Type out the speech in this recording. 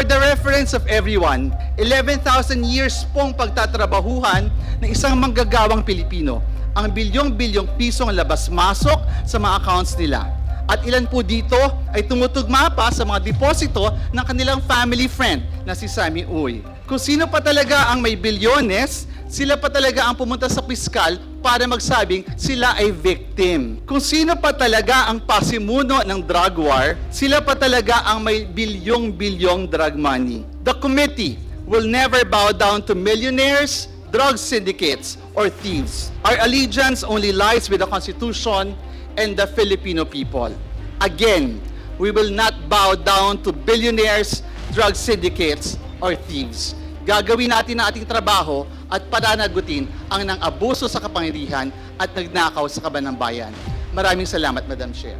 For the reference of everyone, 11,000 years pong pagtatrabahuhan ng isang manggagawang Pilipino. Ang bilyong-bilyong pisong labas-masok sa mga accounts nila. At ilan po dito ay tumutugma pa sa mga deposito ng kanilang family friend na si Sammy Uy. Kung sino pa talaga ang may bilyones, sila pa talaga ang pumunta sa piskal para magsabing sila ay victim. Kung sino pa talaga ang pasimuno ng drug war, sila pa talaga ang may bilyong-bilyong drug money. The committee will never bow down to millionaires, drug syndicates, or thieves. Our allegiance only lies with the Constitution and the Filipino people. Again, we will not bow down to billionaires, drug syndicates, or thieves. Gagawin natin ang ating trabaho at pananagutin ang nang-abuso sa kapangyarihan at nagnakaw sa kaban ng bayan. Maraming salamat, Madam Chair.